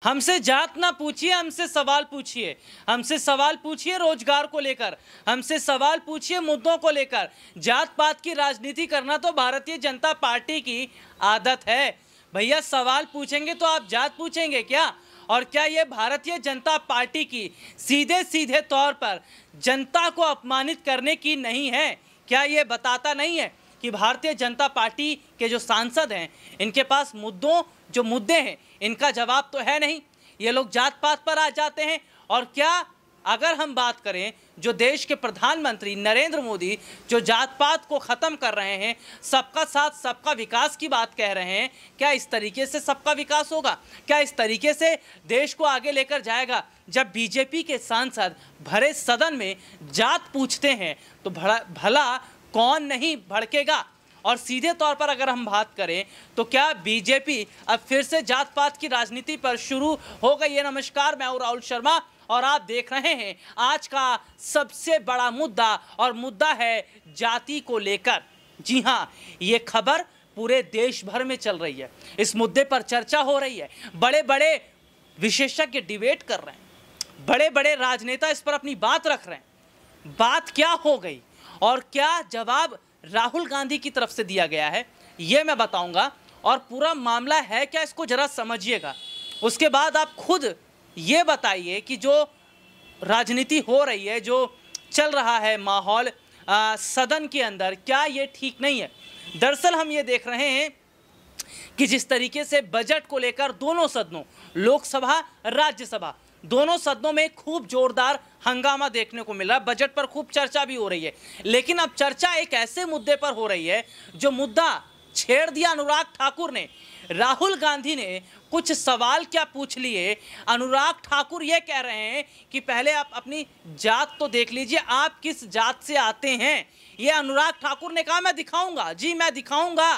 हमसे जात ना पूछिए, हमसे सवाल पूछिए। हमसे सवाल पूछिए रोजगार को लेकर, हमसे सवाल पूछिए मुद्दों को लेकर। जात पात की राजनीति करना तो भारतीय जनता पार्टी की आदत है। भैया सवाल पूछेंगे तो आप जात पूछेंगे क्या? और क्या ये भारतीय जनता पार्टी की सीधे सीधे तौर पर जनता को अपमानित करने की नहीं है? क्या ये बताता नहीं है कि भारतीय जनता पार्टी के जो सांसद हैं इनके पास जो मुद्दे हैं इनका जवाब तो है नहीं? ये लोग जात पात पर आ जाते हैं। और क्या अगर हम बात करें, जो देश के प्रधानमंत्री नरेंद्र मोदी जो जात पात को ख़त्म कर रहे हैं, सबका साथ सबका विकास की बात कह रहे हैं, क्या इस तरीके से सबका विकास होगा? क्या इस तरीके से देश को आगे लेकर जाएगा? जब बीजेपी के सांसद भरे सदन में जात पूछते हैं तो भला कौन नहीं भड़केगा? और सीधे तौर पर अगर हम बात करें तो क्या बीजेपी अब फिर से जात पात की राजनीति पर शुरू हो गई है? नमस्कार, मैं हूं राहुल शर्मा और आप देख रहे हैं आज का सबसे बड़ा मुद्दा, और मुद्दा है जाति को लेकर। जी हां, ये खबर पूरे देश भर में चल रही है। इस मुद्दे पर चर्चा हो रही है, बड़े बड़े विशेषज्ञ डिबेट कर रहे हैं, बड़े बड़े राजनेता इस पर अपनी बात रख रहे हैं। बात क्या हो गई और क्या जवाब राहुल गांधी की तरफ से दिया गया है, ये मैं बताऊंगा। और पूरा मामला है क्या, इसको जरा समझिएगा। उसके बाद आप खुद ये बताइए कि जो राजनीति हो रही है, जो चल रहा है माहौल सदन के अंदर, क्या ये ठीक नहीं है? दरअसल हम ये देख रहे हैं कि जिस तरीके से बजट को लेकर दोनों सदनों, लोकसभा राज्यसभा, दोनों सदनों में खूब जोरदार हंगामा देखने को मिला। बजट पर खूब चर्चा भी हो रही है, लेकिन अब चर्चा एक ऐसे मुद्दे पर हो रही है जो मुद्दा छेड़ दिया अनुराग ठाकुर ने। राहुल गांधी ने कुछ सवाल क्या पूछ लिए। अनुराग ठाकुर ये कह रहे हैं कि पहले आप अपनी जात तो देख लीजिए, आप किस जात से आते हैं। ये अनुराग ठाकुर ने कहा। मैं दिखाऊंगा, जी मैं दिखाऊंगा।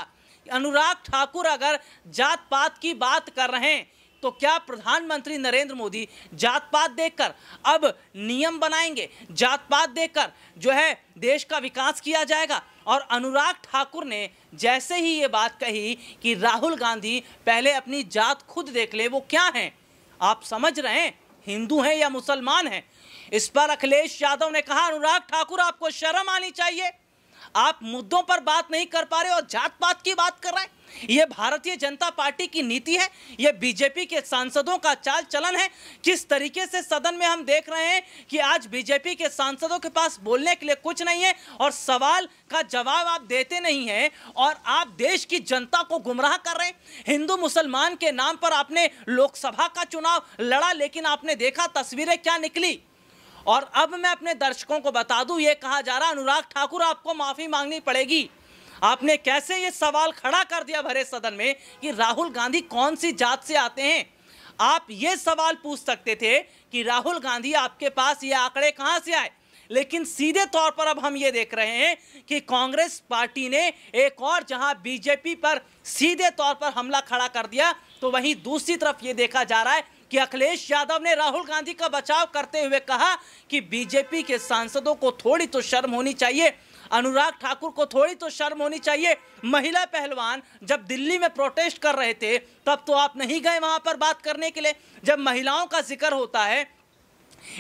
अनुराग ठाकुर अगर जात पात की बात कर रहे हैं तो क्या प्रधानमंत्री नरेंद्र मोदी जात पात देखकर अब नियम बनाएंगे? जात पात देखकर जो है देश का विकास किया जाएगा? और अनुराग ठाकुर ने जैसे ही ये बात कही कि राहुल गांधी पहले अपनी जात खुद देख ले, वो क्या हैं? आप समझ रहे हैं, हिंदू हैं या मुसलमान हैं? इस पर अखिलेश यादव ने कहा, अनुराग ठाकुर आपको शर्म आनी चाहिए, आप मुद्दों पर बात नहीं कर पा रहे और जात पात की बात कर रहे हैं। यह भारतीय जनता पार्टी की नीति है, यह बीजेपी के सांसदों का चाल चलन है। किस तरीके से सदन में हम देख रहे हैं कि आज बीजेपी के सांसदों के पास बोलने के लिए कुछ नहीं है और सवाल का जवाब आप देते नहीं हैं, और आप देश की जनता को गुमराह कर रहे हैं। हिंदू मुसलमान के नाम पर आपने लोकसभा का चुनाव लड़ा, लेकिन आपने देखा तस्वीरें क्या निकली। और अब मैं अपने दर्शकों को बता दूं, ये कहा जा रहा, अनुराग ठाकुर आपको माफी मांगनी पड़ेगी। आपने कैसे ये सवाल खड़ा कर दिया भरे सदन में कि राहुल गांधी कौन सी जात से आते हैं? आप ये सवाल पूछ सकते थे कि राहुल गांधी आपके पास ये आंकड़े कहां से आए, लेकिन सीधे तौर पर अब हम ये देख रहे हैं कि कांग्रेस पार्टी ने एक और जहां बीजेपी पर सीधे तौर पर हमला खड़ा कर दिया, तो वहीं दूसरी तरफ ये देखा जा रहा है कि अखिलेश यादव ने राहुल गांधी का बचाव करते हुए कहा कि बीजेपी के सांसदों को थोड़ी तो शर्म होनी चाहिए, अनुराग ठाकुर को थोड़ी तो शर्म होनी चाहिए। महिला पहलवान जब दिल्ली में प्रोटेस्ट कर रहे थे तब तो आप नहीं गए वहां पर बात करने के लिए। जब महिलाओं का जिक्र होता है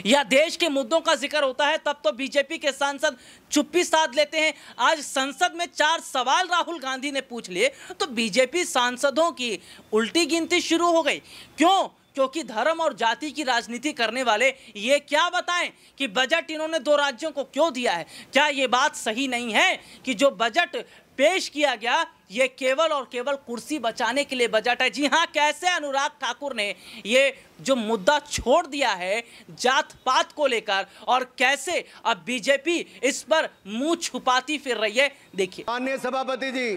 या देश के मुद्दों का जिक्र होता है तब तो बीजेपी के सांसद चुप्पी साध लेते हैं। आज संसद में 4 सवाल राहुल गांधी ने पूछ लिए तो बीजेपी सांसदों की उल्टी गिनती शुरू हो गई। क्यों? क्योंकि धर्म और जाति की राजनीति करने वाले ये क्या बताएं कि बजट इन्होंने 2 राज्यों को क्यों दिया है। क्या ये बात सही नहीं है कि जो बजट पेश किया गया ये केवल और केवल कुर्सी बचाने के लिए बजट है? जी हाँ, कैसे अनुराग ठाकुर ने ये जो मुद्दा छोड़ दिया है जात पात को लेकर, और कैसे अब बीजेपी इस पर मुंह छुपाती फिर रही है, देखिए। माननीय सभापति जी,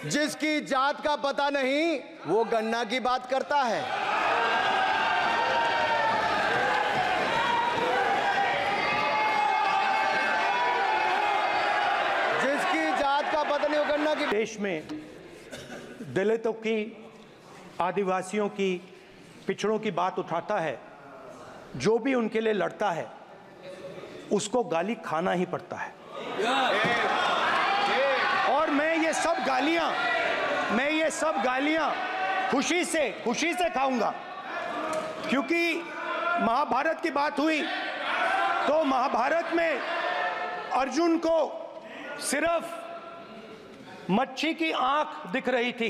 जिसकी जात का पता नहीं वो गन्ना की बात करता है। देश में दलितों की, आदिवासियों की, पिछड़ों की बात उठाता है, जो भी उनके लिए लड़ता है उसको गाली खाना ही पड़ता है। और मैं ये सब गालियां खुशी से खाऊंगा। क्योंकि महाभारत की बात हुई तो महाभारत में अर्जुन को सिर्फ मच्छी की आंख दिख रही थी,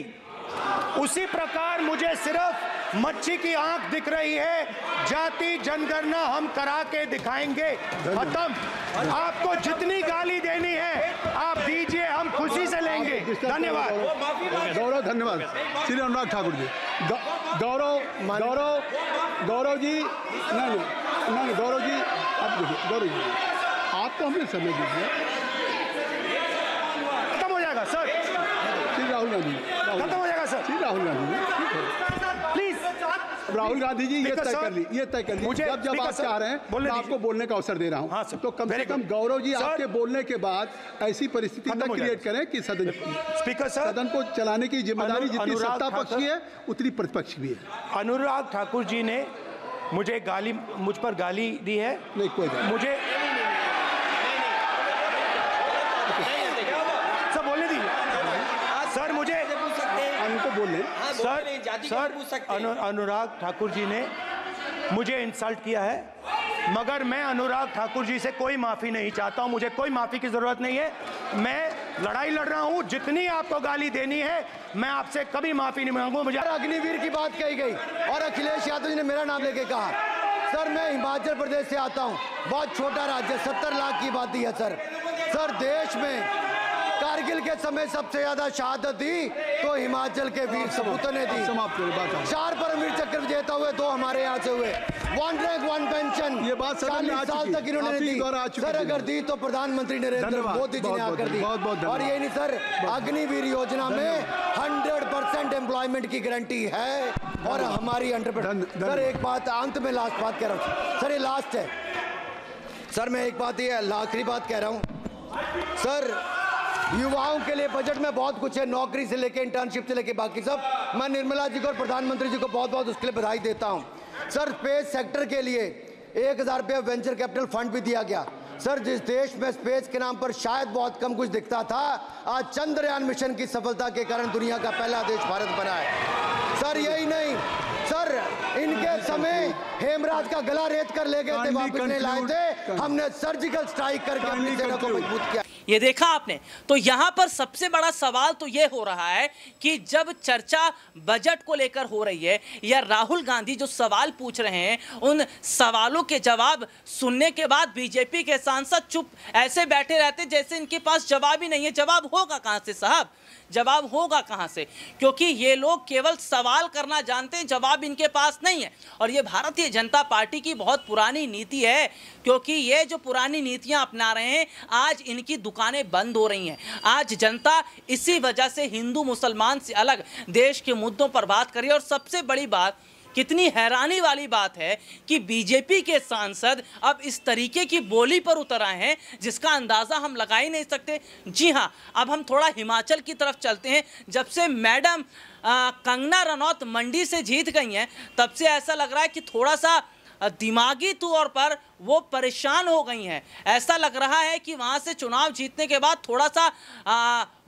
उसी प्रकार मुझे सिर्फ मच्छी की आंख दिख रही है। जाति जनगणना हम करा के दिखाएंगे। खत्म। आपको जितनी गाली देनी है आप दीजिए, हम खुशी से लेंगे। धन्यवाद। गौरव, धन्यवाद। श्री अनुराग ठाकुर जी। गौरव गौरव जी, नहीं गौरव जी, आप देखिए, गौरव जी आपको हमने समय दीजिए। खत्म हो जाएगा सर। श्री राहुल गांधी, खत्म हो जाएगा सर। श्री राहुल गांधी प्लीज। राहुल गांधी जी, ये तय कर ली, ये तय कर ली। मुझे जब आप चाह रहे हैं मैं आपको बोलने का अवसर दे रहा हूं। हाँ सर, तो कम से कम गौरव जी आपके बोलने के बाद ऐसी परिस्थिति न क्रिएट करें कि स्पीकर सर, सदन को चलाने की जिम्मेदारी जितनी सत्ता पक्ष की है उतनी प्रतिपक्ष भी है। अनुराग ठाकुर जी ने मुझ पर गाली दी है। नहीं, कोई नहीं। मुझे सर बोलने दीजिए सर। मुझे उनको बोलने सर अनुराग ठाकुर जी ने मुझे इंसल्ट किया है, मगर मैं अनुराग ठाकुर जी से कोई माफी नहीं चाहता हूं। मुझे कोई माफी की जरूरत नहीं है। मैं लड़ाई लड़ रहा हूं। जितनी आपको गाली देनी है मैं आपसे कभी माफी नहीं मांगूंगा। मुझे अग्निवीर की बात कही गई और अखिलेश यादव जी ने मेरा नाम लेके कहा। सर मैं हिमाचल प्रदेश से आता हूं, बहुत छोटा राज्य, 70 लाख की आबादी है सर। देश में कारगिल के समय सबसे ज्यादा शहादत दी तो हिमाचल के वीर सपूतों ने दी। 4 परमवीर चक्र विजेता हुए, 2 हमारे यहाँ से हुए। 1 रैंक 1 पेंशन ये बात 40 साल तक इन्होंने दी। सर अगर दी तो प्रधानमंत्री नरेंद्र मोदी जी ने आकर दी। और ये नहीं सर, अग्निवीर योजना में 100% एम्प्लॉयमेंट की गारंटी है और हमारी 100%। सर एक बात अंत में लास्ट बात कह रहा हूँ सर, ये लास्ट है सर। मैं एक बात, ये आखिरी बात कह रहा हूँ सर। युवाओं के लिए बजट में बहुत कुछ है, नौकरी से लेके इंटर्नशिप से लेके बाकी सब। मैं निर्मला जी को और प्रधानमंत्री जी को बहुत बहुत उसके लिए बधाई देता हूं। सर स्पेस सेक्टर के लिए 1000 रुपये वेंचर कैपिटल फंड भी दिया गया। सर जिस देश में स्पेस के नाम पर शायद बहुत कम कुछ दिखता था, आज चंद्रयान मिशन की सफलता के कारण दुनिया का पहला देश भारत बना है। सर यही नहीं सर, इनके समय हेमराज का गला रेत कर ले गए थे, वापस नहीं लाए थे। हमने सर्जिकल स्ट्राइक करके अपनी सेना को मजबूत किया। ये देखा आपने। तो यहां पर सबसे बड़ा सवाल तो ये हो रहा है कि जब चर्चा बजट को लेकर हो रही है या राहुल गांधी जो सवाल पूछ रहे हैं, उन सवालों के जवाब सुनने के बाद बीजेपी के सांसद चुप ऐसे बैठे रहते जैसे इनके पास जवाब ही नहीं है। जवाब होगा कहां से साहब? जवाब होगा कहां से? क्योंकि ये लोग केवल सवाल करना जानते हैं, जवाब इनके पास नहीं है। और ये भारतीय जनता पार्टी की बहुत पुरानी नीति है, क्योंकि ये जो पुरानी नीतियां अपना रहे हैं, आज इनकी दुकानें बंद हो रही हैं। आज जनता इसी वजह से हिंदू मुसलमान से अलग देश के मुद्दों पर बात कर रही है। और सबसे बड़ी बात, कितनी हैरानी वाली बात है कि बीजेपी के सांसद अब इस तरीके की बोली पर उतर आए हैं जिसका अंदाजा हम लगा ही नहीं सकते। जी हां, अब हम थोड़ा हिमाचल की तरफ चलते हैं। जब से मैडम कंगना रनौत मंडी से जीत गई हैं, तब से ऐसा लग रहा है कि थोड़ा सा दिमागी तौर पर वो परेशान हो गई हैं। ऐसा लग रहा है कि वहां से चुनाव जीतने के बाद थोड़ा सा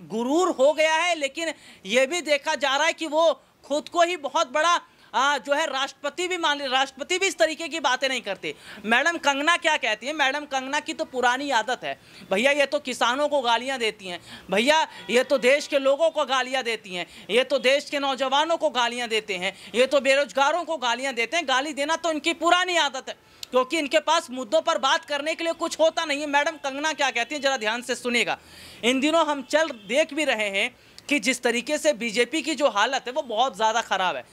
गुरूर हो गया है। लेकिन ये भी देखा जा रहा है कि वो खुद को ही बहुत बड़ा जो है राष्ट्रपति भी मान, राष्ट्रपति भी इस तरीके की बातें नहीं करते। मैडम कंगना क्या कहती है? मैडम कंगना की तो पुरानी आदत है, भैया ये तो किसानों को गालियां देती हैं, भैया ये तो देश के लोगों को गालियां देती हैं, ये तो देश के नौजवानों को गालियां देते हैं, ये तो बेरोजगारों को गालियां देते हैं। गाली देना तो इनकी पुरानी आदत है, क्योंकि इनके पास मुद्दों पर बात करने के लिए कुछ होता नहीं है। मैडम कंगना क्या कहती है, जरा ध्यान से सुनिएगा। इन दिनों हम देख भी रहे हैं कि जिस तरीके से बीजेपी की जो हालत है वो बहुत ज़्यादा ख़राब है।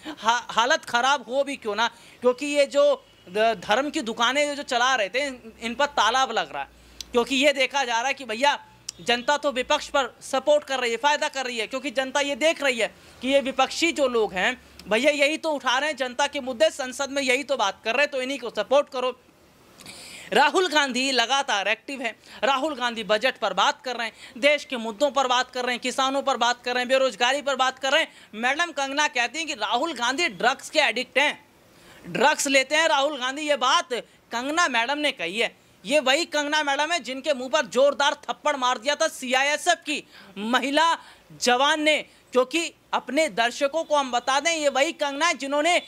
हालत ख़राब हो भी क्यों ना, क्योंकि ये जो धर्म की दुकानें जो चला रहे थे, इन पर ताला लग रहा है। क्योंकि ये देखा जा रहा है कि भैया जनता तो विपक्ष पर सपोर्ट कर रही है, फ़ायदा कर रही है, क्योंकि जनता ये देख रही है कि ये विपक्षी जो लोग हैं भैया यही तो उठा रहे हैं जनता के मुद्दे, संसद में यही तो बात कर रहे हैं, तो इन्हीं को सपोर्ट करो। राहुल गांधी लगातार एक्टिव हैं। राहुल गांधी बजट पर बात कर रहे हैं, देश के मुद्दों पर बात कर रहे हैं, किसानों पर बात कर रहे हैं, बेरोजगारी पर बात कर रहे हैं। मैडम कंगना कहती हैं कि राहुल गांधी ड्रग्स के एडिक्ट हैं, ड्रग्स लेते हैं राहुल गांधी। ये बात कंगना मैडम ने कही है। ये वही कंगना मैडम है जिनके मुंह पर जोरदार थप्पड़ मार दिया था सीआईएसएफ की महिला जवान ने। क्योंकि अपने दर्शकों को हम बता दें, ये वही कंगना है जिन्होंने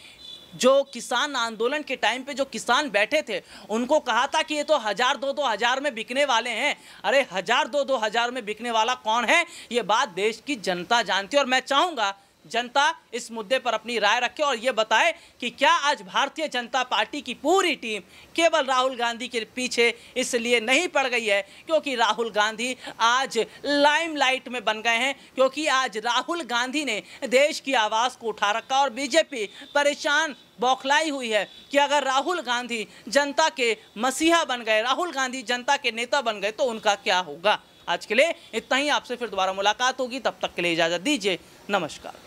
जो किसान आंदोलन के टाइम पे जो किसान बैठे थे उनको कहा था कि ये तो 1000 2-2 हज़ार में बिकने वाले हैं। अरे 1000 2-2 हज़ार में बिकने वाला कौन है, ये बात देश की जनता जानती है। और मैं चाहूँगा जनता इस मुद्दे पर अपनी राय रखे और ये बताए कि क्या आज भारतीय जनता पार्टी की पूरी टीम केवल राहुल गांधी के पीछे इसलिए नहीं पड़ गई है क्योंकि राहुल गांधी आज लाइमलाइट में बन गए हैं, क्योंकि आज राहुल गांधी ने देश की आवाज़ को उठा रखा और बीजेपी परेशान बौखलाई हुई है कि अगर राहुल गांधी जनता के मसीहा बन गए, राहुल गांधी जनता के नेता बन गए तो उनका क्या होगा। आज के लिए इतना ही, आपसे फिर दोबारा मुलाकात होगी, तब तक के लिए इजाज़त दीजिए, नमस्कार।